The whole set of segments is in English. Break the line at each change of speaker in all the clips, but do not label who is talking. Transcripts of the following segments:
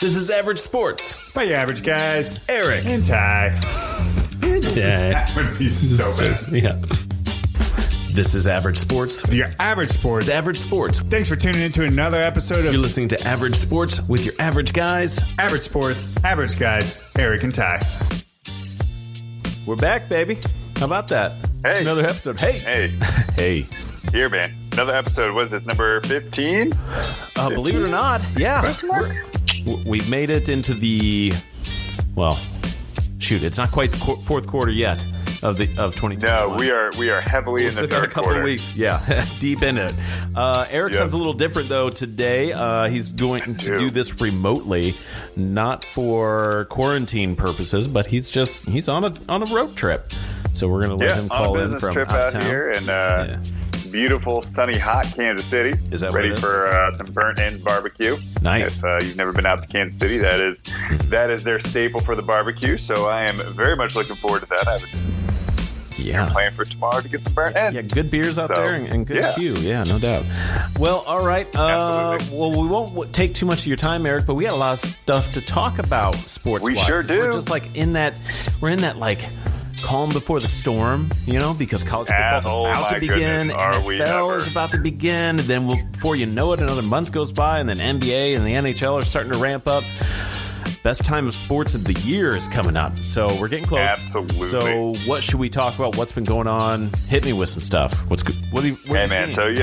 This is Average Sports.
By your average guys.
Eric.
And Ty. That would be so bad.
Yeah. This is Average Sports.
Your average sports.
Average Sports.
Thanks for tuning in to another episode of
You're listening to Average Sports with your average guys.
Average Sports, average guys, Eric and Ty.
We're back, baby. How about that?
Hey.
Another episode. Hey. Hey.
Here, man. Another episode. What is this, number 15?
Believe it or not, yeah. We've made it into the, well, shoot, it's not quite the fourth quarter yet of 2021.
No, we are heavily in the third
couple
quarter.
Of weeks, yeah, deep in it. Eric sounds a little different though today. He's going to do this remotely, not for quarantine purposes, but he's on a road trip. So we're gonna let him call in from
trip
out
out
town.
here in beautiful, sunny, hot Kansas City.
Is that
ready
what it is?
For some burnt end barbecue?
Nice.
If you've never been out to Kansas City, that is their staple for the barbecue. So I am very much looking forward to that. I'm planning for tomorrow to get some burnt end.
Yeah, good beers out there and good queue. Yeah, no doubt. Well, all right.
Absolutely.
Well, we won't take too much of your time, Eric, but we got a lot of stuff to talk about sports-wise.
We sure do.
We're just like in that calm before the storm, because college football's about to begin, NFL is about to begin, and then before you know it, another month goes by, and then NBA and the NHL are starting to ramp up. Best time of sports of the year is coming up, so we're getting close.
Absolutely.
So what should we talk about? What's been going on? Hit me with some stuff. What's good? What are you
man.
seeing?
So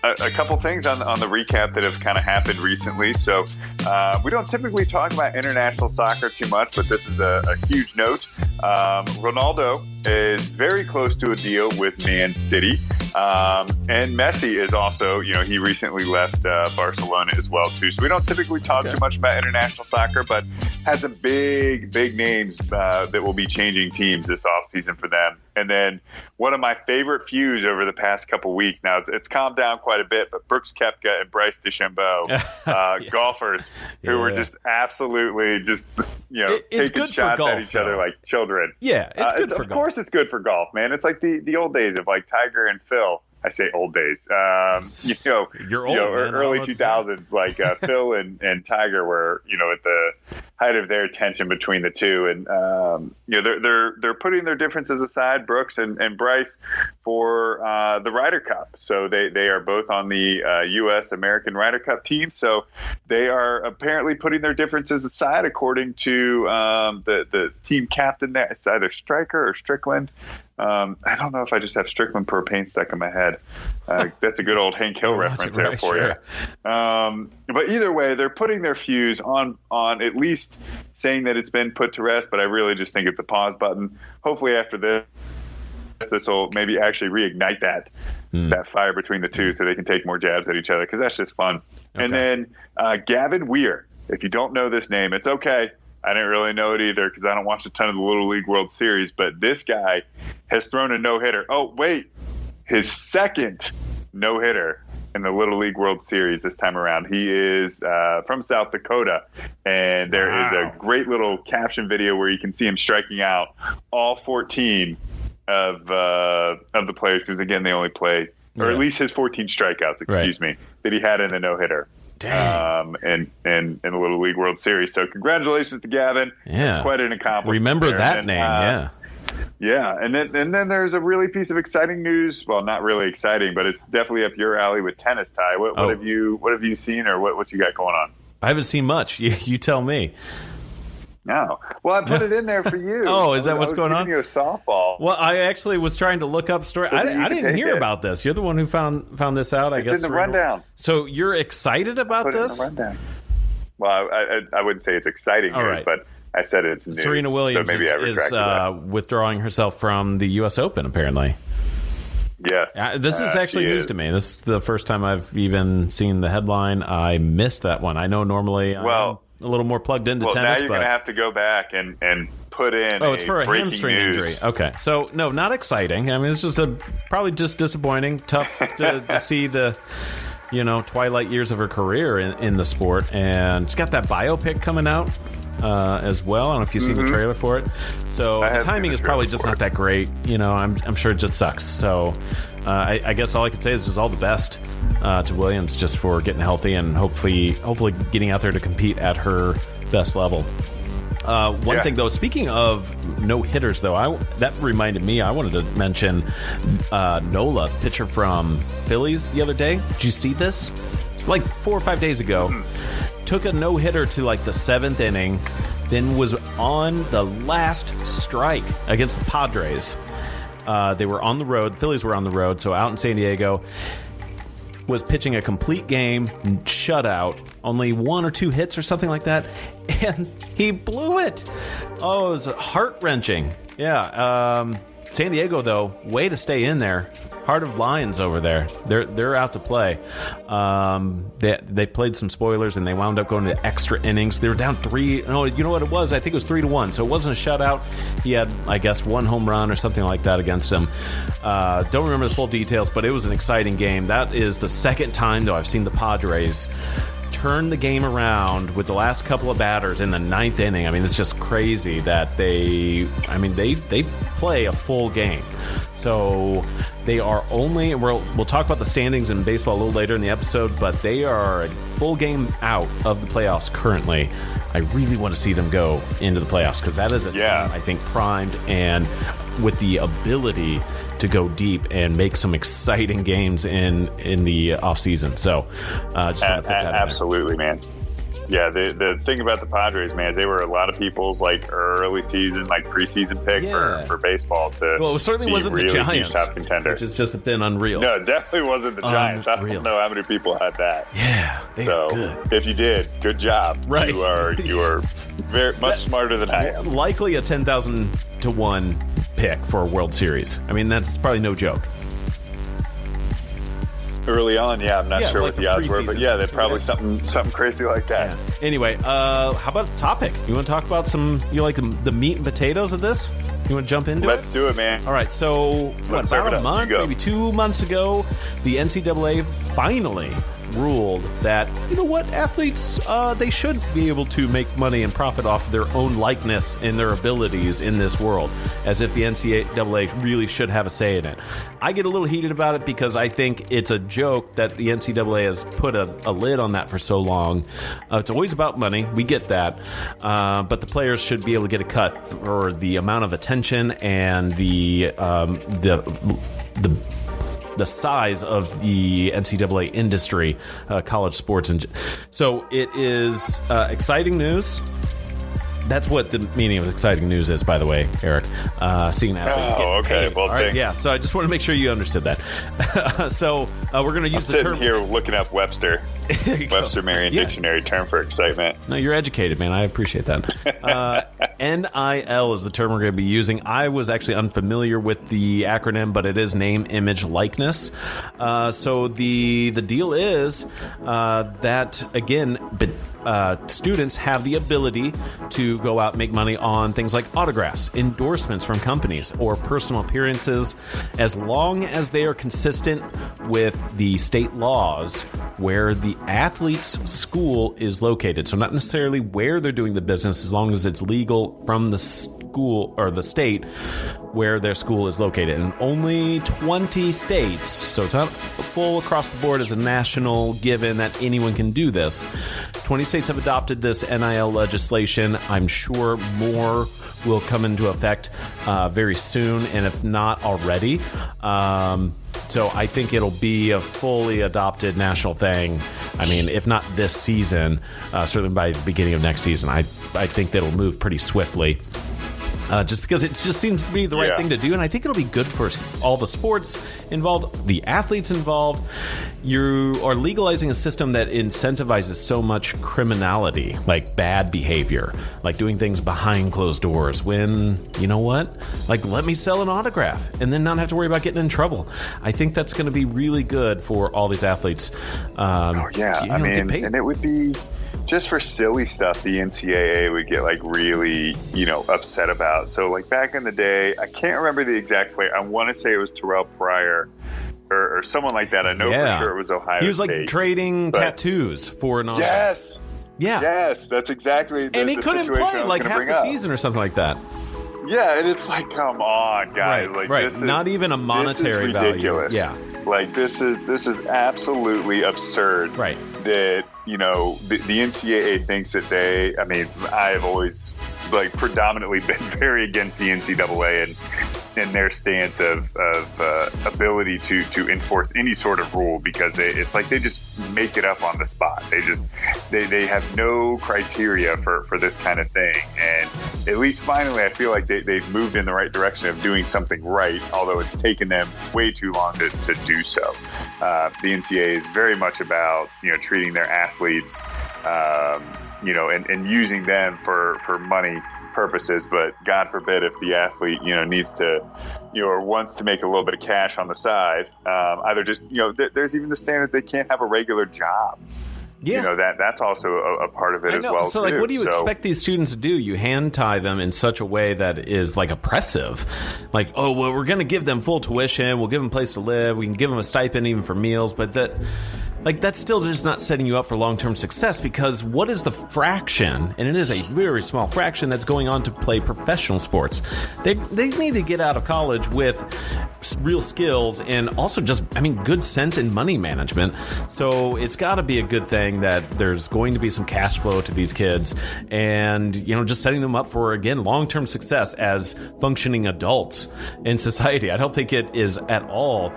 a couple things on the recap that have kind of happened recently. So we don't typically talk about international soccer too much, but this is a huge note. Ronaldo is very close to a deal with Man City, and Messi is also, he recently left Barcelona as well too. So we don't typically talk too much about international soccer, but has some big names that will be changing teams this offseason for them. And then one of my favorite feuds over the past couple weeks, now it's calmed down quite a bit, but Brooks Koepka and Bryce DeChambeau, golfers who were just absolutely taking shots at each other like children.
Yeah, it's good for golf.
Of course it's good for golf, man. It's like the old days of like Tiger and Phil. I say old days.
You're old, man.
Early 2000s, like Phil and Tiger were, at the height of their tension between the two, and they're putting their differences aside, Brooks and Bryce, for the Ryder Cup. So they are both on the U.S. American Ryder Cup team. So they are apparently putting their differences aside, according to the team captain there. It's either Striker or Strickland. I don't know if I just have Strickland propane stuck in my head. That's a good old Hank Hill reference there for you. But either way, they're putting their fuse on at least saying that it's been put to rest, but I really just think it's a pause button. Hopefully after this will maybe actually reignite that fire between the two so they can take more jabs at each other, because that's just fun. Okay. And then Gavin Weir, if you don't know this name, it's okay. I didn't really know it either because I don't watch a ton of the Little League World Series, but this guy has thrown a no-hitter. Oh, wait, his second no-hitter in the Little League World Series this time around. He is from South Dakota, and there is a great little caption video where you can see him striking out all 14 of the players, because, again, they only play, or at least his 14 strikeouts, that he had in the no-hitter. And in the Little League World Series. So congratulations to Gavin.
Yeah.
It's quite an accomplishment.
Remember that name,
Yeah. And then there's a really piece of exciting news. Well, not really exciting, but it's definitely up your alley with tennis, Ty. What have you seen, or what you got going on?
I haven't seen much. You tell me.
No. Well, I put it in there for you.
Oh, is that what's going on?
You a softball.
Well, I actually was trying to look up story. I didn't hear about this. You're the one who found this out. I guess
it's in the rundown.
So you're excited about this?
It in the rundown. Well, I wouldn't say it's exciting news, but I said it's news.
Serena Williams is withdrawing herself from the U.S. Open, apparently.
Yes.
This is actually news to me. This is the first time I've even seen the headline. I missed that one. I know normally I'm a little more plugged into tennis.
Now you're going to have to go back and put in
it's for a hamstring injury. Okay. So, no, not exciting. I mean, it's just probably just disappointing. Tough to see the twilight years of her career in the sport, and she's got that biopic coming out as well. I don't know if you've seen the trailer for it. So the timing is probably just not that great. I'm sure it just sucks. So I guess all I could say is just all the best to Williams, just for getting healthy and hopefully getting out there to compete at her best level. One thing, though, speaking of no-hitters, though, that reminded me, I wanted to mention Nola, pitcher from Phillies, the other day. Did you see this? Like 4 or 5 days ago. Took a no-hitter to like the 7th inning, then was on the last strike against the Padres. They were on the road. The Phillies were on the road, so out in San Diego. Was pitching a complete game, shutout, only 1 or 2 hits or something like that, and he blew it. Oh, it was heart-wrenching. Yeah, San Diego, though, way to stay in there. Heart of Lions over there. They're out to play. They played some spoilers, and they wound up going to extra innings. They were down 3. No, you know what it was? I think it was 3-1. So it wasn't a shutout. He had, I guess, 1 home run or something like that against him. Don't remember the full details, but it was an exciting game. That is the second time, though, I've seen the Padres turn the game around with the last couple of batters in the 9th inning. I mean, it's just crazy that they play a full game. So they are only, we'll talk about the standings in baseball a little later in the episode, but they are a full game out of the playoffs currently. I really want to see them go into the playoffs, because that is a team, I think, primed and with the ability to go deep and make some exciting games in the offseason. So just want to put that
absolutely, man. Yeah, the thing about the Padres, man, is they were a lot of people's like early season, like preseason pick for baseball. Well,
it certainly wasn't
really
the Giants,
top contender,
which has just been unreal.
No, it definitely wasn't the Giants. I don't know how many people had that.
Yeah, they are good.
If you did, good job.
Right,
you are very much smarter than I am.
Likely a 10,000 to 1 pick for a World Series. I mean, that's probably no joke.
Early on, I'm not sure what the odds were, but they're probably something crazy like that.
Yeah. Anyway, how about the topic? You want to talk about the meat and potatoes of this? You want to jump into it?
Let's do it, man.
All right, so about a month, maybe 2 months ago, the NCAA finally ruled that, athletes, they should be able to make money and profit off their own likeness and their abilities in this world, as if the NCAA really should have a say in it. I get a little heated about it because I think it's a joke that the NCAA has put a lid on that for so long. It's always about money. We get that. But the players should be able to get a cut for the amount of attention and the size of the NCAA industry, college sports. And so it is exciting news. That's what the meaning of exciting news is, by the way, Eric. Seeing athletes get paid.
Well,
right? Yeah, so I just want to make sure you understood that. So we're going to use the term.
I'm sitting here looking up Webster Merriam Dictionary term for excitement.
No, you're educated, man. I appreciate that. NIL is the term we're going to be using. I was actually unfamiliar with the acronym, but it is name, image, likeness. So the deal is that, again, students have the ability to go out and make money on things like autographs, endorsements from companies, or personal appearances, as long as they are consistent with the state laws where the athlete's school is located. So not necessarily where they're doing the business, as long as it's legal from the school or the state where their school is located. And only 20 states, so it's not full across the board as a national given that anyone can do this. 20 states have adopted this NIL legislation. I'm sure more will come into effect very soon, and if not already. So I think it'll be a fully adopted national thing. I mean, if not this season, certainly by the beginning of next season. I think that it'll move pretty swiftly. Just because it just seems to be the right thing to do. And I think it'll be good for all the sports involved, the athletes involved. You are legalizing a system that incentivizes so much criminality, like bad behavior, like doing things behind closed doors when, you know what? Like, let me sell an autograph and then not have to worry about getting in trouble. I think that's going to be really good for all these athletes.
I mean, and it would be... Just for silly stuff, the NCAA would get like really, upset about. So like back in the day, I can't remember the exact player. I want to say it was Terrell Pryor or someone like that. I know for sure it was Ohio State.
He was like trading tattoos for an autograph.
Yes.
Yeah.
Yes, that's exactly the
And he couldn't play like half the season or something like that.
Yeah, and it's like, come on, guys. This is
not even a monetary value. Yeah.
Like, this is absolutely absurd.
Right.
That, the NCAA thinks that I have always, predominantly been very against the NCAA and their stance of ability to enforce any sort of rule, because it's like they just make it up on the spot. They have no criteria for this kind of thing. And at least finally, I feel like they've moved in the right direction of doing something right, although it's taken them way too long to do so. The NCAA is very much about, treating their athletes, and using them for money purposes, but God forbid if the athlete, needs to, or wants to make a little bit of cash on the side, either just, there's even the standard they can't have a regular job. Yeah. That's also a part of it as well.
So, what do you expect these students to do? You hand tie them in such a way that is oppressive. Like, oh, well, we're going to give them full tuition. We'll give them a place to live. We can give them a stipend even for meals. But that's still just not setting you up for long-term success, because what is the fraction, and it is a very small fraction, that's going on to play professional sports? They need to get out of college with real skills and also just, good sense in money management. So it's got to be a good thing that there's going to be some cash flow to these kids and, just setting them up for, again, long-term success as functioning adults in society. I don't think it is at all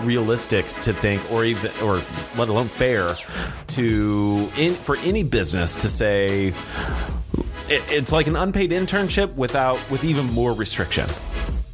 realistic to think, or let alone fair for any business to say it's like an unpaid internship with even more restriction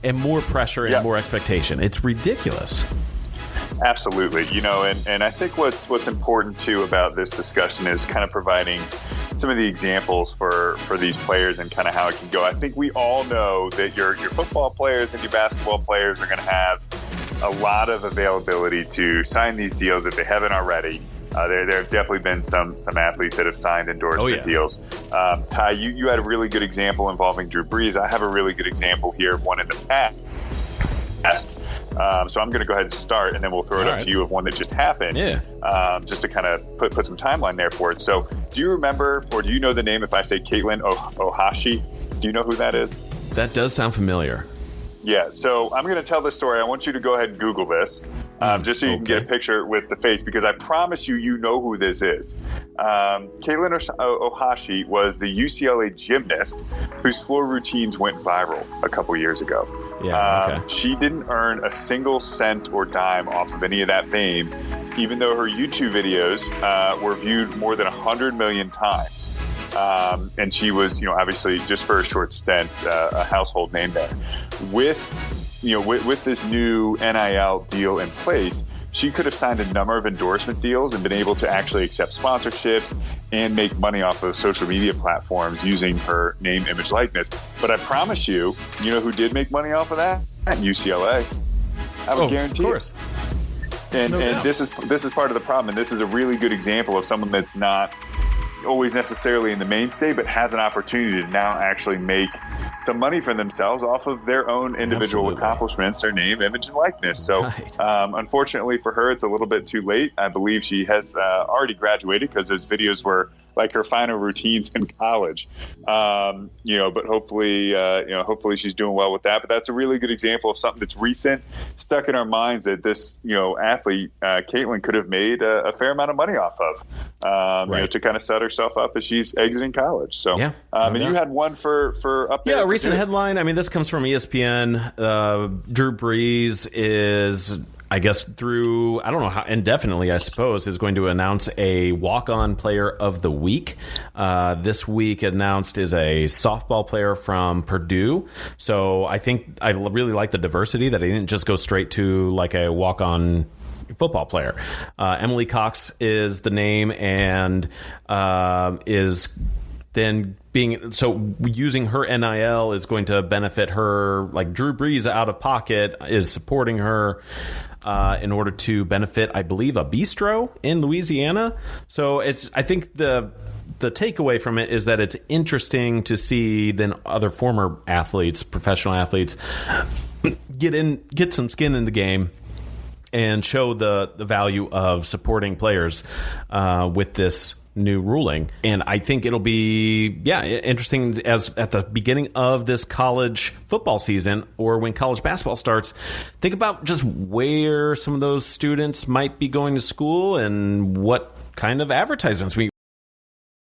and more pressure and more expectation. It's ridiculous.
Absolutely. And I think what's important too about this discussion is kind of providing some of the examples for these players and kind of how it can go. I think we all know that your football players and your basketball players are going to have a lot of availability to sign these deals if they haven't already. There have definitely been some athletes that have signed endorsement deals. Ty, you had a really good example involving Drew Brees. I have a really good example here of one in the past. So I'm going to go ahead and start, and then we'll throw it up to you of one that just happened. Yeah. Just to kind of put some timeline there for it. So do you remember, or do you know the name if I say Caitlin Ohashi? Do you know who that is?
That does sound familiar.
Yeah, so I'm going to tell this story. I want you to go ahead and Google this, just so you can get a picture with the face, because I promise you know who this is. Caitlin Ohashi was the UCLA gymnast whose floor routines went viral a couple years ago. Yeah, She didn't earn a single cent or dime off of any of that fame, even though her YouTube videos were viewed more than 100 million times. And she was, obviously just for a short stint, a household name there. With this new NIL deal in place, she could have signed a number of endorsement deals and been able to actually accept sponsorships and make money off of social media platforms using her name, image, likeness. But I promise you, who did make money off of that? UCLA. I would guarantee it. Of course. And this is part of the problem. And this is a really good example of someone that's not always necessarily in the mainstay, but has an opportunity to now actually make some money for themselves off of their own individual accomplishments, their name, image, and likeness. So unfortunately for her, it's a little bit too late. I believe she has already graduated, because those videos were like her final routines in college. But hopefully she's doing well with that. But that's a really good example of something that's recent, stuck in our minds, that this, athlete, Caitlin, could have made a fair amount of money off of, to kind of set herself up as she's exiting college. So, and you had one for up there.
Yeah, a recent headline. This comes from ESPN. Drew Brees is, I guess, through, I don't know how, indefinitely, I suppose, is going to announce a walk-on player of the week. This week announced is a softball player from Purdue. So I think I really like the diversity that he didn't just go straight to like a walk-on football player. Emily Cox is the name, and is then using her NIL is going to benefit her. Like Drew Brees out of pocket is supporting her in order to benefit, I believe, a bistro in Louisiana. So I think the takeaway from it is that it's interesting to see then other former athletes, professional athletes, get some skin in the game and show the value of supporting players with this new ruling. And I think it'll be interesting as at the beginning of this college football season, or when college basketball starts, think about just where some of those students might be going to school and what kind of advertisements we